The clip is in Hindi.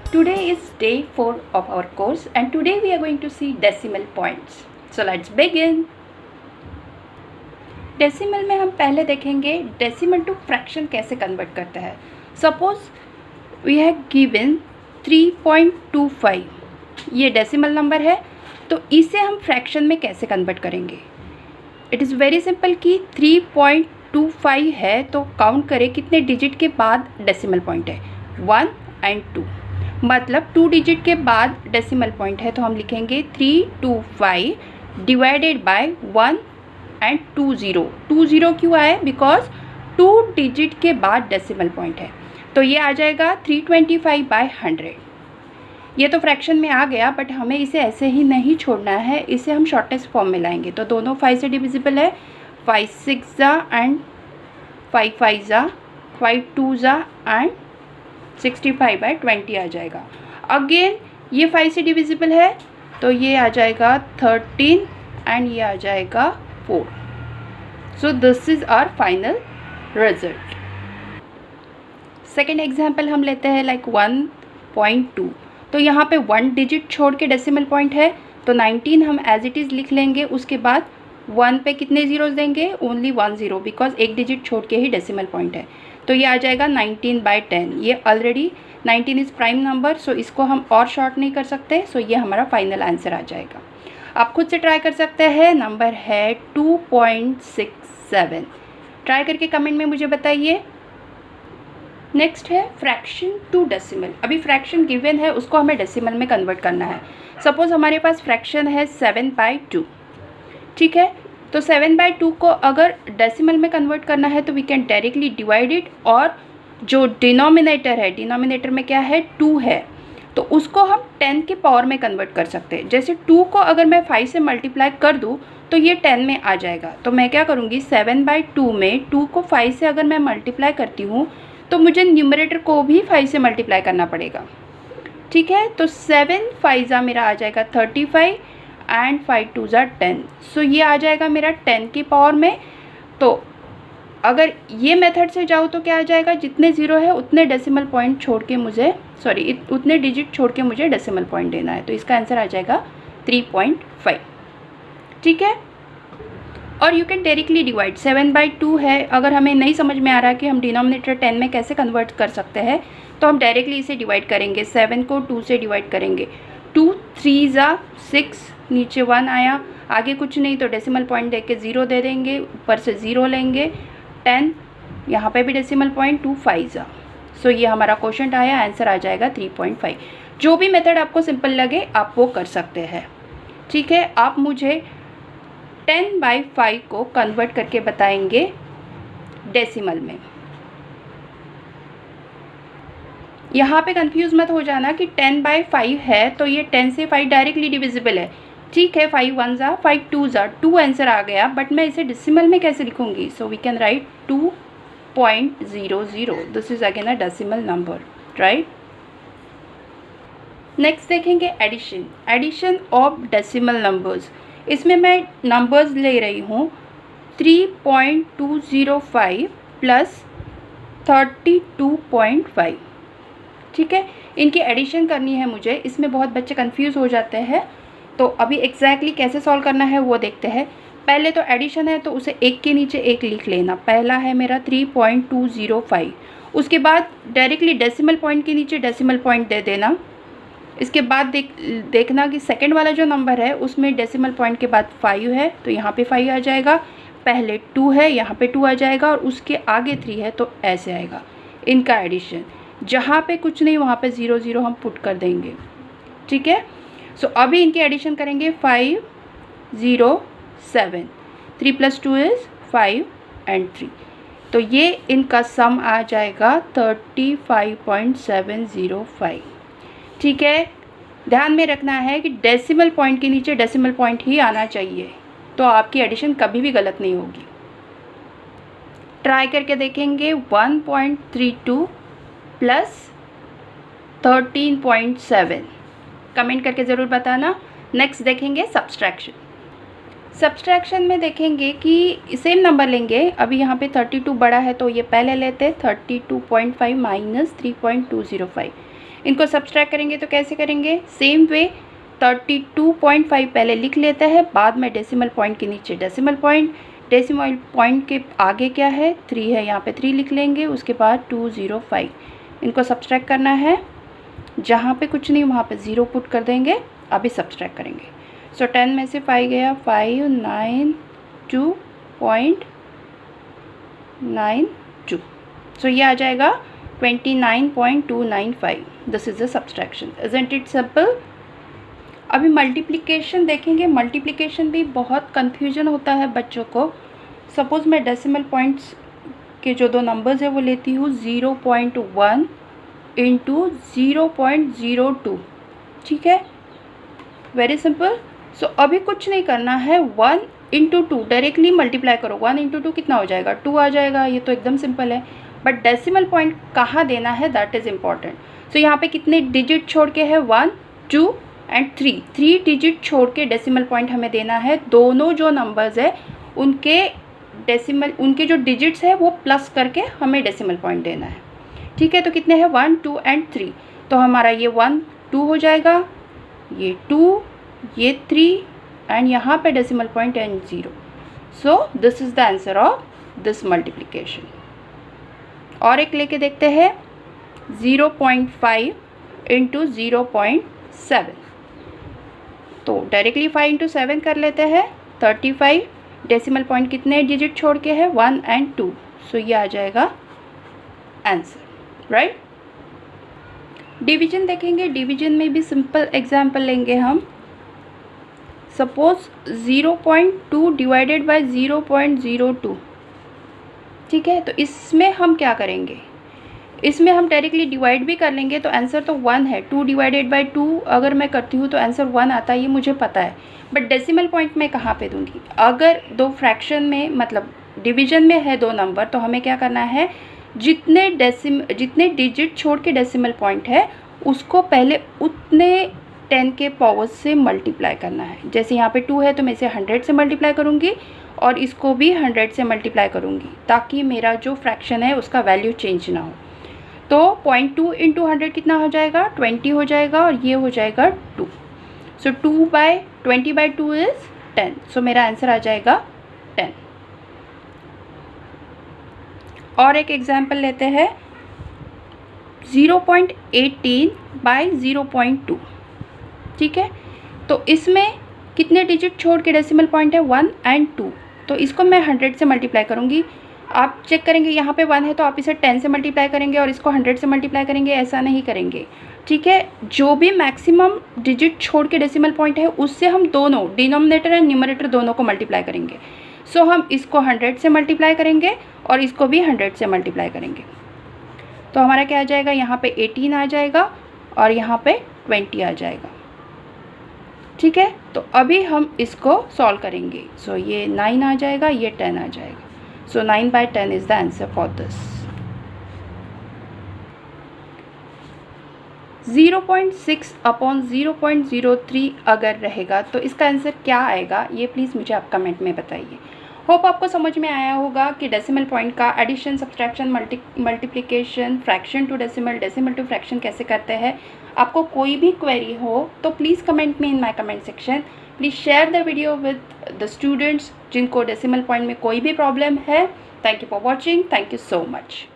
Today is day 4 of our course and today we are going to see decimal points. So let's begin. Decimal में हम पहले देखेंगे डेसिमल टू फ्रैक्शन कैसे कन्वर्ट करता है. सपोज वी हैव गिवन 3.25, ये डेसिमल नंबर है, तो इसे हम फ्रैक्शन में कैसे कन्वर्ट करेंगे. इट इज़ वेरी सिंपल कि 3.25 है तो काउंट करें कितने डिजिट के बाद डेसिमल पॉइंट है, 1 एंड 2. मतलब 2 डिजिट के बाद डेसिमल पॉइंट है तो हम लिखेंगे 325 डिवाइडेड बाय 1 एंड 20 क्यों आए, बिकॉज 2 डिजिट के बाद डेसिमल पॉइंट है. तो ये आ जाएगा 325/100. ये तो फ्रैक्शन में आ गया, बट हमें इसे ऐसे ही नहीं छोड़ना है, इसे हम शॉर्टेस्ट फॉर्म में लाएंगे. तो दोनों 5 से डिविजिबल है, 5 6 एंड 5 5 5 2 एंड 65/20 आ जाएगा. अगेन ये 5 से डिविजिबल है तो ये आ जाएगा 13 एंड ये आ जाएगा 4. So this is our final result. Second example हम लेते हैं लाइक 1.2. तो यहाँ पे 1 डिजिट छोड़ के डेसिमल पॉइंट है तो 19 हम एज इट इज़ लिख लेंगे. उसके बाद 1 पे कितने ज़ीरोज़ देंगे, ओनली 1 ज़ीरो, बिकॉज एक डिजिट छोड़ के ही डेसिमल पॉइंट है. तो ये आ जाएगा 19/10. ये ऑलरेडी 19 इज़ प्राइम नंबर, सो इसको हम और शॉर्ट नहीं कर सकते. सो ये हमारा फाइनल आंसर आ जाएगा. आप खुद से ट्राई कर सकते हैं. नंबर है 2.67. ट्राई करके कमेंट में मुझे बताइए. नेक्स्ट है फ्रैक्शन टू डेसिमल. अभी फ्रैक्शन गिवन है, उसको हमें डेसिमल में कन्वर्ट करना है. सपोज हमारे पास फ्रैक्शन है 7/2. ठीक है, तो 7/2 को अगर डेसिमल में कन्वर्ट करना है तो we can directly divide it, और जो डिनोमिनेटर है, डिनोमिनेटर में क्या है, 2 है, तो उसको हम 10 के पावर में कन्वर्ट कर सकते हैं. जैसे 2 को अगर मैं 5 से मल्टीप्लाई कर दूँ तो ये 10 में आ जाएगा. तो मैं क्या करूँगी, 7/2 में 2 को 5 से अगर मैं मल्टीप्लाई करती हूँ तो मुझे न्यूमरेटर को भी 5 से मल्टीप्लाई करना पड़ेगा. ठीक है, तो 7 5 मेरा आ जाएगा 35 एंड 5 2 10. सो ये आ जाएगा मेरा 10 की पावर में. तो अगर ये मेथड से जाऊँ तो क्या आ जाएगा, जितने ज़ीरो है उतने डेसिमल पॉइंट छोड़ के मुझे, उतने डिजिट छोड़ के मुझे डेसिमल पॉइंट देना है. तो इसका आंसर आ जाएगा 3.5. ठीक है, और यू कैन डायरेक्टली डिवाइड. 7/2 है, अगर हमें नहीं समझ में आ रहा कि हम डिनोमिनेटर 10 में कैसे कन्वर्ट कर सकते हैं तो हम डायरेक्टली इसे डिवाइड करेंगे. 7 को 2 से डिवाइड करेंगे. 2 3 6, नीचे 1 आया, आगे कुछ नहीं तो डेसिमल पॉइंट दे के 0 दे देंगे, ऊपर से 0 लेंगे. 10, यहाँ पे भी डेसिमल पॉइंट, 2 5. सो ये हमारा क्वेश्चन आया, आंसर आ जाएगा 3.5. जो भी मेथड आपको सिंपल लगे आप वो कर सकते हैं. ठीक है, आप मुझे 10/5 को कन्वर्ट करके बताएंगे डेसिमल में. यहाँ पे कंफ्यूज मत हो जाना कि 10/5 है तो ये 10 से 5 डायरेक्टली डिविजिबल है. ठीक है, 5 1 5 2 2 आंसर आ गया, बट मैं इसे डेसिमल में कैसे लिखूंगी. So we can write 2.00. This is again a decimal number, right. Next देखेंगे addition. Addition of decimal numbers. इसमें मैं नंबर्स ले रही हूँ 3.205 प्लस 32.5. ठीक है, इनकी एडिशन करनी है मुझे. इसमें बहुत बच्चे कंफ्यूज हो जाते हैं, तो अभी एग्जैक्टली कैसे सॉल्व करना है वो देखते हैं. पहले तो एडिशन है तो उसे एक के नीचे एक लिख लेना. पहला है मेरा 3.205, उसके बाद डायरेक्टली डेसिमल पॉइंट के नीचे डेसिमल पॉइंट दे देना. इसके बाद देखना कि सेकंड वाला जो नंबर है उसमें डेसिमल पॉइंट के बाद 5 है तो यहाँ पे 5 आ जाएगा. पहले 2 है, यहाँ पे 2 आ जाएगा, और उसके आगे 3 है तो ऐसे आएगा. इनका एडिशन, जहाँ पे कुछ नहीं वहाँ पे 0 0 हम पुट कर देंगे. ठीक है, सो अभी इनके एडिशन करेंगे. 5 0 7, 3 + 2 इज़ 5 एंड 3. तो ये इनका सम आ जाएगा 35.705. ठीक है, ध्यान में रखना है कि डेसिमल पॉइंट के नीचे डेसिमल पॉइंट ही आना चाहिए, तो आपकी एडिशन कभी भी गलत नहीं होगी. ट्राई करके देखेंगे. 1.32 प्लस 13.7. कमेंट करके ज़रूर बताना. नेक्स्ट देखेंगे सब्सट्रैक्शन. सब्सट्रैक्शन में देखेंगे कि सेम नंबर लेंगे. अभी यहाँ पे 32 बड़ा है तो ये पहले लेते हैं. 32.5 माइनस 3.205. इनको सब्सट्रैक्ट करेंगे तो कैसे करेंगे, सेम वे 32.5 पहले लिख लेते हैं, बाद में डेसिमल पॉइंट के नीचे डेसिमल पॉइंट के आगे क्या है 3 है, यहाँ पे 3 लिख लेंगे, उसके बाद 205 इनको सब्सट्रैक्ट करना है, जहाँ पे कुछ नहीं वहाँ पे 0 पुट कर देंगे, अभी सब्सट्रैक्ट करेंगे। सो 10 में से 5 गया 592.92, सो ये आ जाएगा 29.295। This is the subtraction, isn't it simple. अभी मल्टीप्लिकेशन देखेंगे, मल्टीप्लिकेशन भी बहुत कन्फ्यूजन होता है बच्चों को। सपोज़ मैं डेसिमल पॉइंट्स के जो 2 नंबर्स है वो लेती हूँ 0.1 इंटू 0.02, ठीक है, वेरी सिंपल। सो अभी कुछ नहीं करना है, 1 इंटू 2 डायरेक्टली मल्टीप्लाई करो, 1 इंटू 2 कितना हो जाएगा 2 आ जाएगा, ये तो एकदम सिंपल है। बट डेसिमल पॉइंट कहाँ देना है दैट इज़ इम्पॉर्टेंट। सो यहाँ पे कितने डिजिट छोड़ के है 1 2 एंड 3 डिजिट छोड़ के डेसिमल पॉइंट हमें देना है। दोनों जो नंबर्स है उनके उनके जो डिजिट्स है वो प्लस करके हमें डेसिमल पॉइंट देना है, ठीक है। तो कितने हैं 1 2 एंड 3, तो हमारा ये 1 2 हो जाएगा, ये 2 ये 3 एंड यहाँ पे decimal point and 0। So this is the answer of this multiplication. और एक लेके देखते हैं 0.5 इंटू 0.7, तो डायरेक्टली 5 इंटू 7 कर लेते हैं 35, डेसिमल पॉइंट कितने डिजिट छोड़ के है 1 एंड 2, सो ये आ जाएगा आंसर, राइट। डिवीजन देखेंगे, डिवीजन में भी सिंपल एग्जांपल लेंगे हम। सपोज 0.2 डिवाइडेड बाय 0.02, ठीक है। तो इसमें हम क्या करेंगे, इसमें हम डायरेक्टली डिवाइड भी कर लेंगे तो आंसर तो 1 है। 2 डिवाइडेड बाय 2 अगर मैं करती हूँ तो आंसर 1 आता है, ये मुझे पता है। बट डेसिमल पॉइंट मैं कहाँ पे दूँगी, अगर 2 फ्रैक्शन में मतलब डिवीजन में है 2 नंबर, तो हमें क्या करना है, जितने डिजिट छोड़ के डेसिमल पॉइंट है उसको पहले उतने 10 के पावर से मल्टीप्लाई करना है। जैसे यहाँ पे 2 है तो मैं इसे 100 से मल्टीप्लाई करूँगी और इसको भी 100 से मल्टीप्लाई करूँगी, ताकि मेरा जो फ्रैक्शन है उसका वैल्यू चेंज ना हो। तो 0.2 इंटू 100 कितना हो जाएगा 20 हो जाएगा, और ये हो जाएगा 2। सो 20/2 इज़ 10, सो मेरा आंसर आ जाएगा 10। और एक एग्जाम्पल लेते हैं 0.18 बाई 0.2, ठीक है। तो इसमें कितने डिजिट छोड़ के डेसिमल पॉइंट है 1 एंड 2, तो इसको मैं 100 से मल्टीप्लाई करूँगी। आप चेक करेंगे यहाँ पे 1 है तो आप इसे 10 से मल्टीप्लाई करेंगे और इसको 100 से मल्टीप्लाई करेंगे, ऐसा नहीं करेंगे, ठीक है। जो भी मैक्सिमम डिजिट छोड़ के डेसिमल पॉइंट है उससे हम दोनों डिनोमिनेटर एंड न्यूमरेटर दोनों को मल्टीप्लाई करेंगे। सो हम इसको 100 से मल्टीप्लाई करेंगे और इसको भी 100 से मल्टीप्लाई करेंगे, तो हमारा क्या आ जाएगा, यहाँ पे 18 आ जाएगा और यहाँ पे 20 आ जाएगा, ठीक है। तो अभी हम इसको सॉल्व करेंगे। सो ये 9 आ जाएगा, ये 10 आ जाएगा। सो 9/10 is the answer for this. 0.6 upon 0.03 अगर रहेगा तो इसका आंसर क्या आएगा, ये प्लीज़ मुझे आप कमेंट में बताइए। होप आपको समझ में आया होगा कि डेसिमल पॉइंट का addition, subtraction, multiplication, fraction to decimal, decimal to fraction कैसे करते हैं। आपको कोई भी क्वेरी हो तो प्लीज़ कमेंट में in my comment section. Please share the video with the students जिनको डेसिमल पॉइंट में कोई भी प्रॉब्लम है। Thank you for watching, thank you so much.